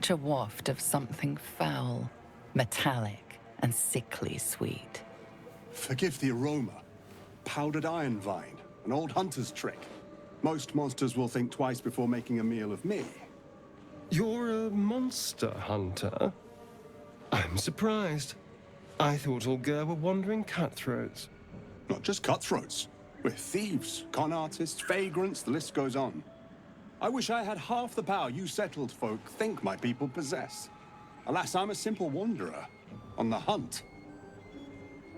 catch a waft of something foul, metallic, and sickly sweet. Forgive the aroma. Powdered iron vine, an old hunter's trick. Most monsters will think twice before making a meal of me. You're a monster hunter? I'm surprised. I thought all Ger were wandering cutthroats. Not just cutthroats. We're thieves, con artists, vagrants, the list goes on. I wish I had half the power you settled folk think my people possess. Alas, I'm a simple wanderer, on the hunt.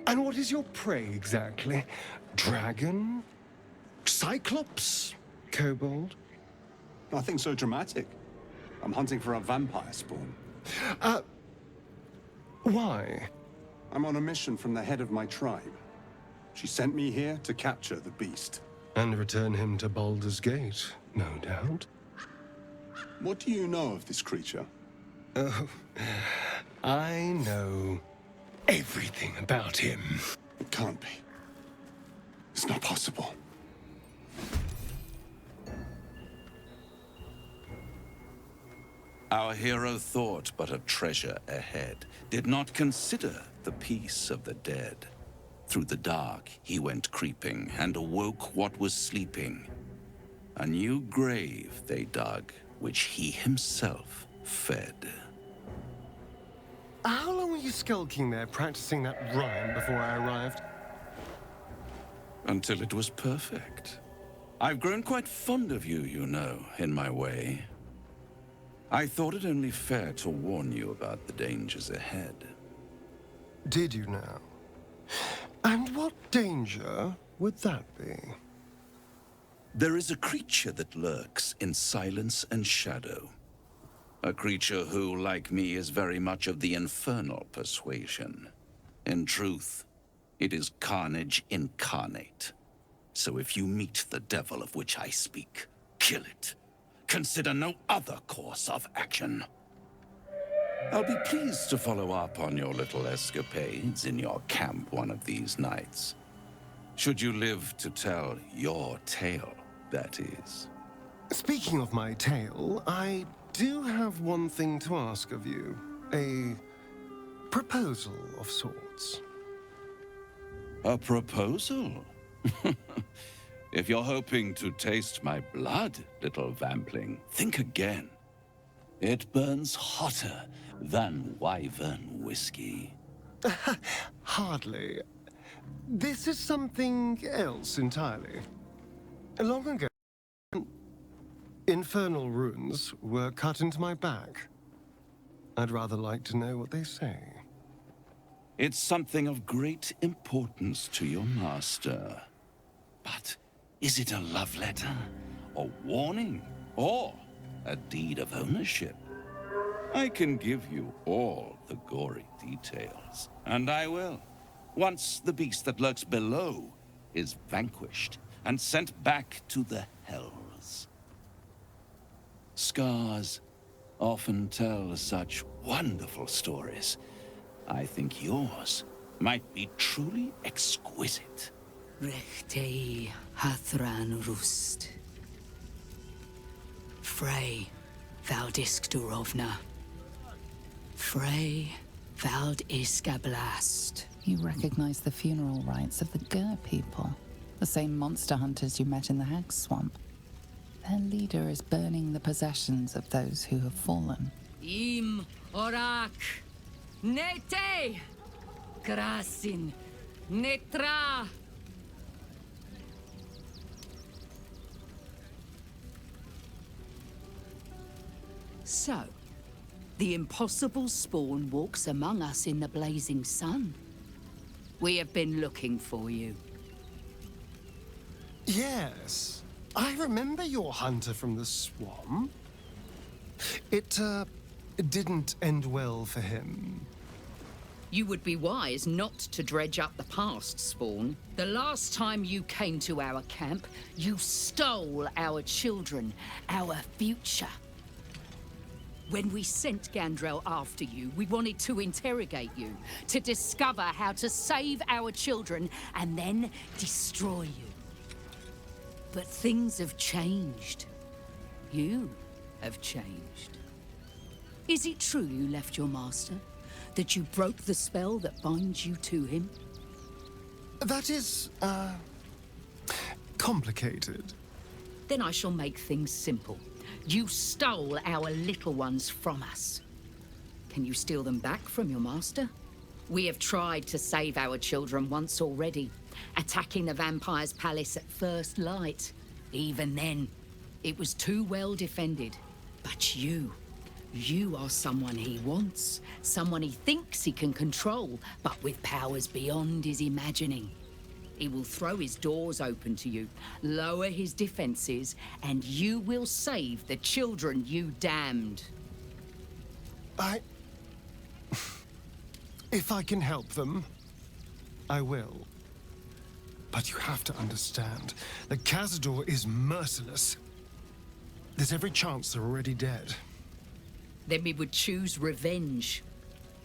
And what is your prey exactly? Dragon? Cyclops? Kobold? Nothing so dramatic. I'm hunting for a vampire spawn. Why? I'm on a mission from the head of my tribe. She sent me here to capture the beast. And return him to Baldur's Gate, no doubt. What do you know of this creature? Oh, I know everything about him. It can't be. It's not possible. Our hero thought but a treasure ahead, did not consider the peace of the dead. Through the dark he went creeping, and awoke what was sleeping. A new grave they dug, which he himself fed. How long were you skulking there, practicing that rhyme before I arrived? Until it was perfect. I've grown quite fond of you, you know, in my way. I thought it only fair to warn you about the dangers ahead. Did you now? And what danger would that be? There is a creature that lurks in silence and shadow. A creature who, like me, is very much of the infernal persuasion. In truth, it is carnage incarnate. So if you meet the devil of which I speak, kill it. Consider no other course of action. I'll be pleased to follow up on your little escapades in your camp one of these nights. Should you live to tell your tale, that is. Speaking of my tale, I do have one thing to ask of you. A proposal of sorts. A proposal? If you're hoping to taste my blood, little vampling, think again. It burns hotter than wyvern whiskey. Hardly. This is something else entirely. Long ago, infernal runes were cut into my back. I'd rather like to know what they say. It's something of great importance to your master. But is it a love letter, a warning, or a deed of ownership? I can give you all the gory details, and I will, once the beast that lurks below is vanquished and sent back to the hells. Scars often tell such wonderful stories. I think yours might be truly exquisite. Rechtei hathran rust. Frey valdisk durovna. Frey vald iska blast. You recognize the funeral rites of the Ger people, the same monster hunters you met in the Hag Swamp. Their leader is burning the possessions of those who have fallen. Im orak. Nete. Krasin. Netra. So, the impossible spawn walks among us in the blazing sun. We have been looking for you. Yes, I remember your hunter from the swamp. It didn't end well for him. You would be wise not to dredge up the past, Spawn. The last time you came to our camp, you stole our children, our future. When we sent Gandrel after you, we wanted to interrogate you, to discover how to save our children and then destroy you. But things have changed. You have changed. Is it true you left your master? That you broke the spell that binds you to him? That is, complicated. Then I shall make things simple. You stole our little ones from us. Can you steal them back from your master? We have tried to save our children once already, attacking the vampire's palace at first light. Even then, it was too well defended. But you are someone he wants, someone he thinks he can control, but with powers beyond his imagining. He will throw his doors open to you, lower his defenses, and you will save the children you damned. If I can help them, I will. But you have to understand, the Cazador is merciless. There's every chance they're already dead. Then we would choose revenge.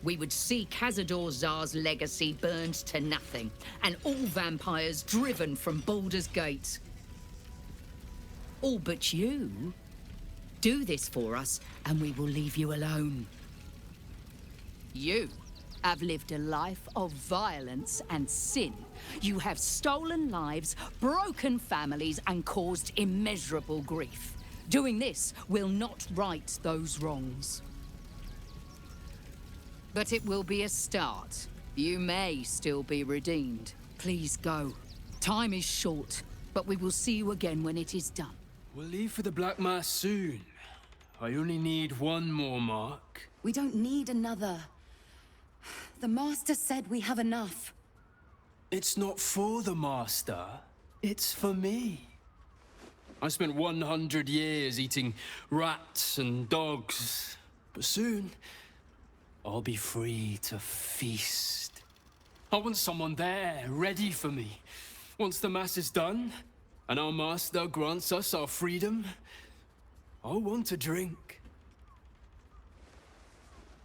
We would see Cazador Zar's legacy burned to nothing, and all vampires driven from Baldur's Gate. All but you. Do this for us, and we will leave you alone. You have lived a life of violence and sin. You have stolen lives, broken families, and caused immeasurable grief. Doing this will not right those wrongs. But it will be a start. You may still be redeemed. Please go. Time is short, but we will see you again when it is done. We'll leave for the Black Mass soon. I only need one more mark. We don't need another. The Master said we have enough. It's not for the Master. It's for me. I spent 100 years eating rats and dogs. But soon, I'll be free to feast. I want someone there, ready for me. Once the Mass is done, and our Master grants us our freedom, I'll want to drink.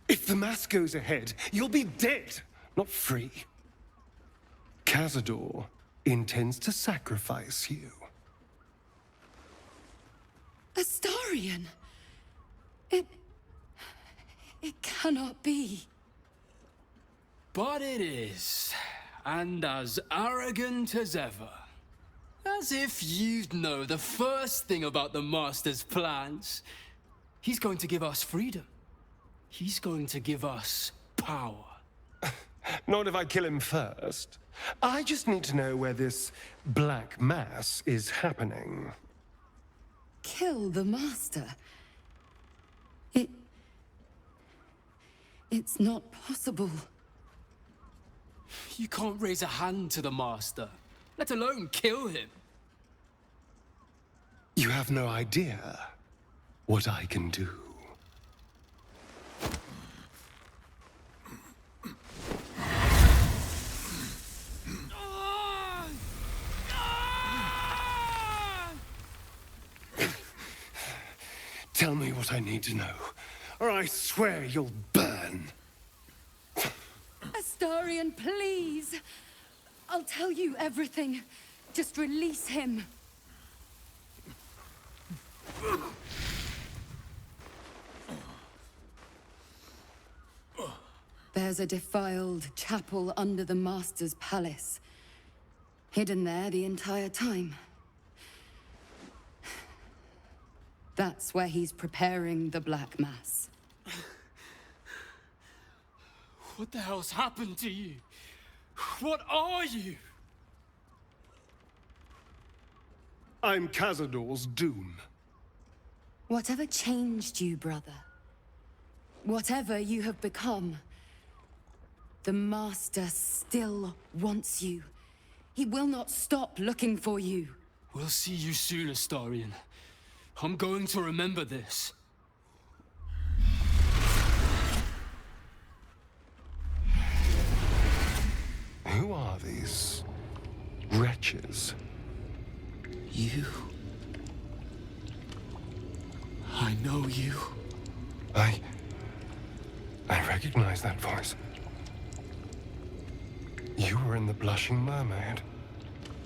If the Mass goes ahead, you'll be dead, not free. Cazador intends to sacrifice you. Astarion! It cannot be. But it is, and as arrogant as ever. As if you'd know the first thing about the Master's plans. He's going to give us freedom. He's going to give us power. Not if I kill him first. I just need to know where this Black Mass is happening. Kill the Master? It's not possible. You can't raise a hand to the Master, let alone kill him. You have no idea what I can do. Tell me what I need to know, or I swear you'll burn. Astarion, please! I'll tell you everything. Just release him. There's a defiled chapel under the Master's palace. Hidden there the entire time. That's where he's preparing the Black Mass. What the hell's happened to you? What are you? I'm Cazador's doom. Whatever changed you, brother, whatever you have become, the Master still wants you. He will not stop looking for you. We'll see you soon, Astarion. I'm going to remember this. Who are these wretches? You. I know you. I recognize that voice. You were in the Blushing Mermaid.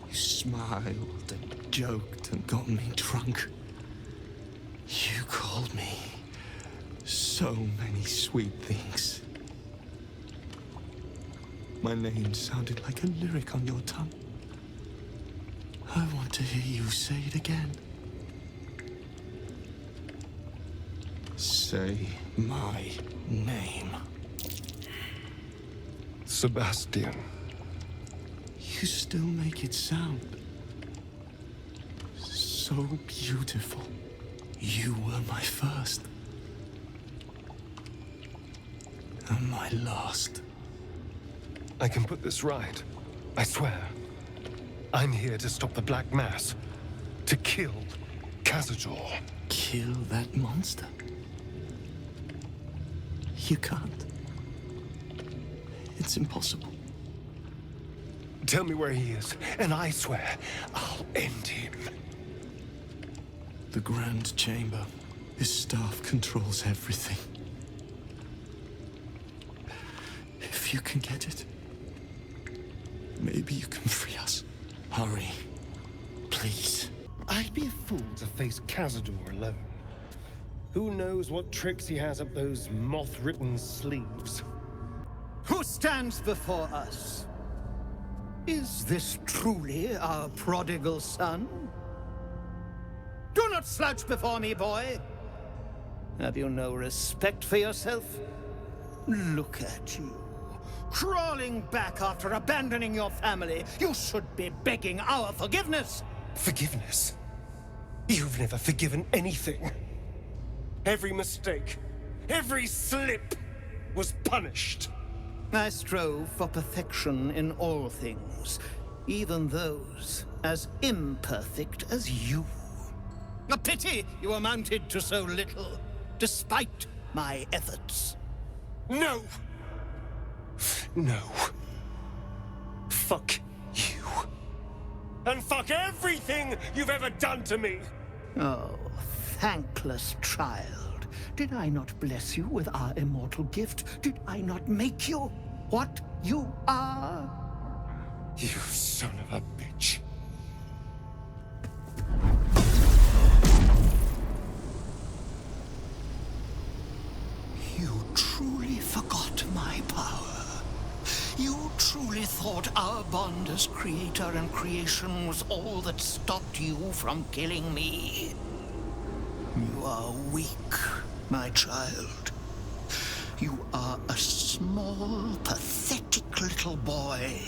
You smiled and joked and got me drunk. You called me so So many sweet things. My name sounded like a lyric on your tongue. I want to hear you say it again. Say my name. Sebastian. You still make it sound so beautiful. You were my first. And my last. I can put this right. I swear. I'm here to stop the Black Mass. To kill Cazador. Kill that monster? You can't. It's impossible. Tell me where he is, and I swear I'll end him. The Grand Chamber. His staff controls everything. If you can get it, maybe you can free us. Hurry. Please. I'd be a fool to face Cazador alone. Who knows what tricks he has up those moth-written sleeves? Who stands before us? Is this truly our prodigal son? Do not slouch before me, boy. Have you no respect for yourself? Look at you. Crawling back after abandoning your family. You should be begging our forgiveness. Forgiveness? You've never forgiven anything. Every mistake, every slip was punished. I strove for perfection in all things, even those as imperfect as you. A pity you amounted to so little, despite my efforts. No! No. Fuck you. And fuck everything you've ever done to me! Oh, thankless child. Did I not bless you with our immortal gift? Did I not make you what you are? You son of a bitch. You truly forgot my power. You truly thought our bond as creator and creation was all that stopped you from killing me. You are weak, my child. You are a small, pathetic little boy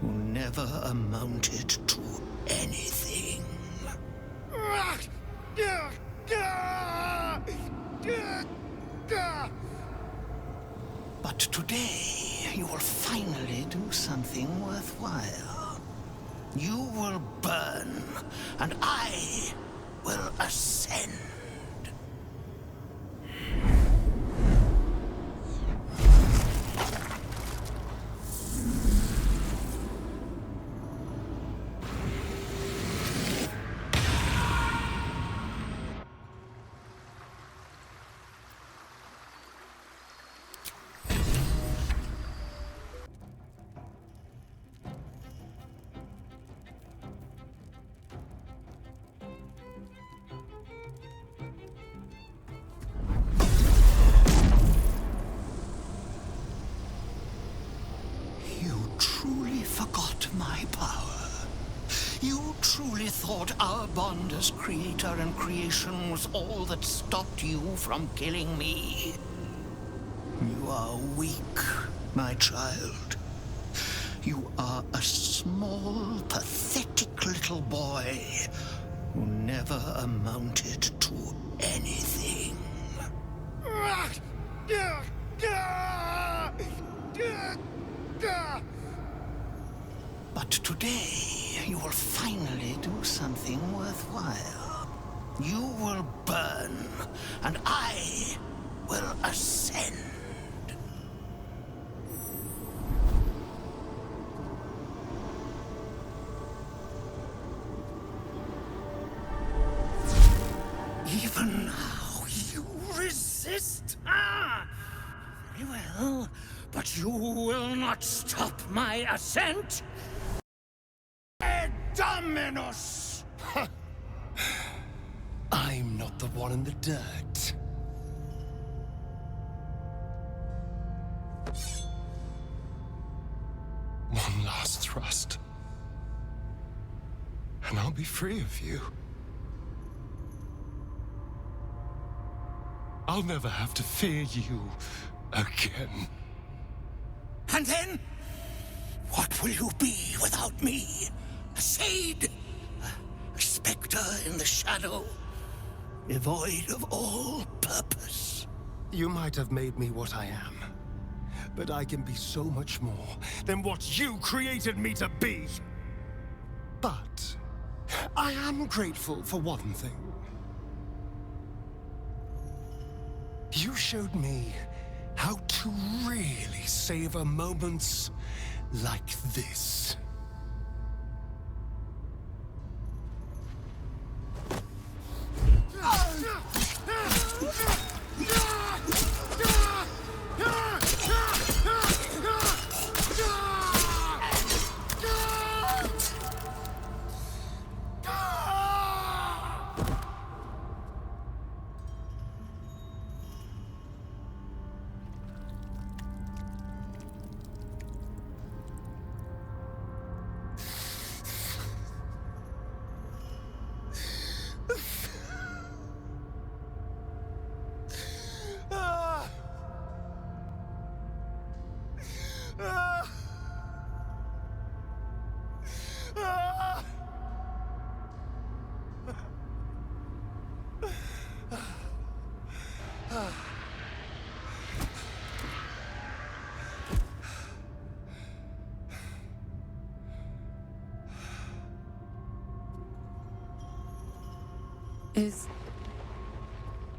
who never amounted to anything. But today, you will finally do something worthwhile. You will burn, and I will ascend. My power. You truly thought our bond as creator and creation was all that stopped you from killing me. You are weak, my child. You are a small, pathetic little boy who never amounted to anything. But today, you will finally do something worthwhile. You will burn, and I will ascend. Even now, you resist? Ah! Very well, but you will not stop my ascent? Dominus! I'm not the one in the dirt. trust. And I'll be free of you. I'll never have to fear you again. And then, what will you be without me? A shade? A specter in the shadow? Devoid of all purpose? You might have made me what I am, but I can be so much more than what you created me to be. But I am grateful for one thing. You showed me how to really savor moments like this.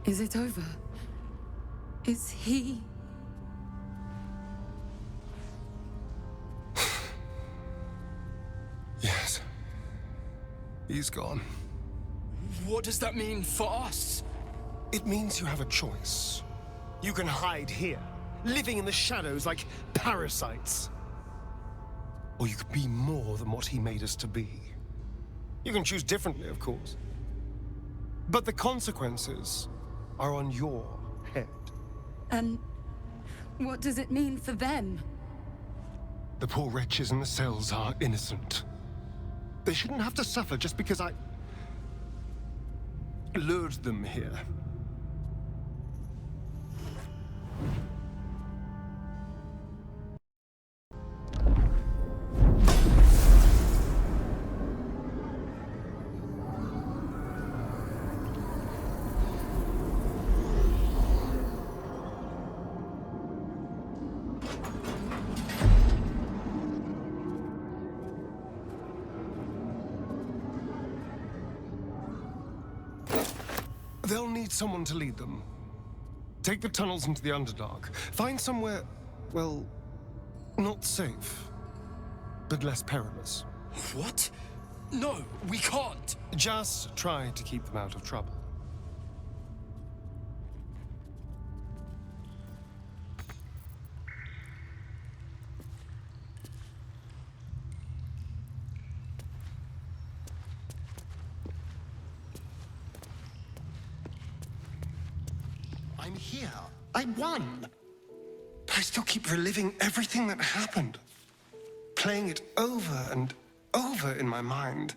Is it over? Is he... Yes. He's gone. What does that mean for us? It means you have a choice. You can hide here, living in the shadows like parasites. Or you could be more than what he made us to be. You can choose differently, of course. But the consequences are on your head. And what does it mean for them? The poor wretches in the cells are innocent. They shouldn't have to suffer just because I lured them here. They'll need someone to lead them. Take the tunnels into the Underdark. Find somewhere, well, not safe, but less perilous. What? No, we can't. Just try to keep them out of trouble. I'm here. I won. But I still keep reliving everything that happened. Playing it over and over in my mind.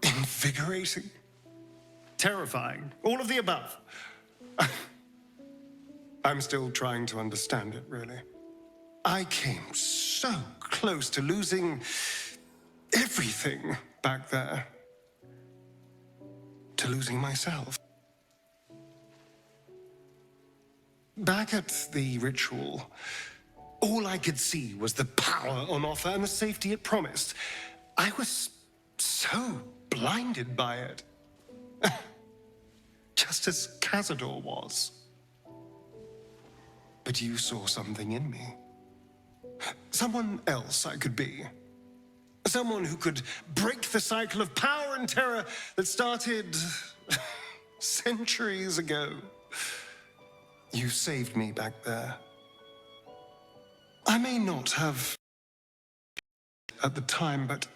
Invigorating. Terrifying. All of the above. I'm still trying to understand it, really. I came so close to losing everything back there. To losing myself. Back at the ritual, all I could see was the power on offer and the safety it promised. I was so blinded by it. Just as Cazador was. But you saw something in me. Someone else I could be. Someone who could break the cycle of power and terror that started centuries ago. You saved me back there. I may not have at the time, but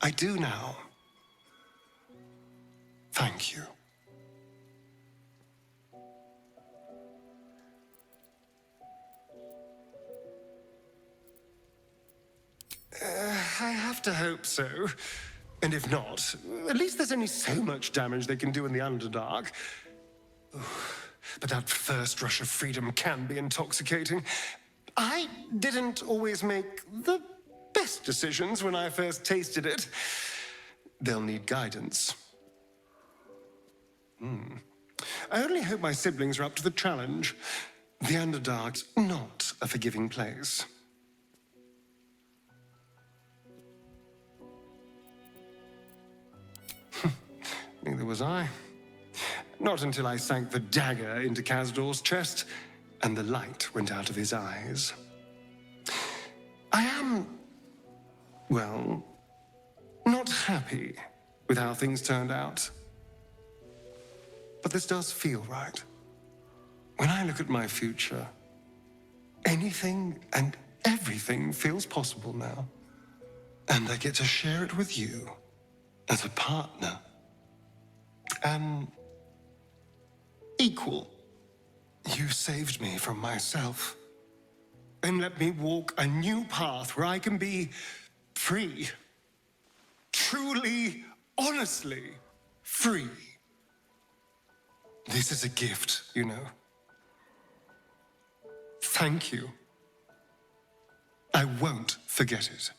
I do now. Thank you. I have to hope so. And if not, at least there's only so much damage they can do in the Underdark. But that first rush of freedom can be intoxicating. I didn't always make the best decisions when I first tasted it. They'll need guidance. I only hope my siblings are up to the challenge. The Underdark's not a forgiving place. Neither was I. Not until I sank the dagger into Cazador's chest and the light went out of his eyes. I am, well, not happy with how things turned out. But this does feel right. When I look at my future, anything and everything feels possible now. And I get to share it with you as a partner. An equal. You saved me from myself and let me walk a new path where I can be free. Truly, honestly free. This is a gift, you know. Thank you. I won't forget it.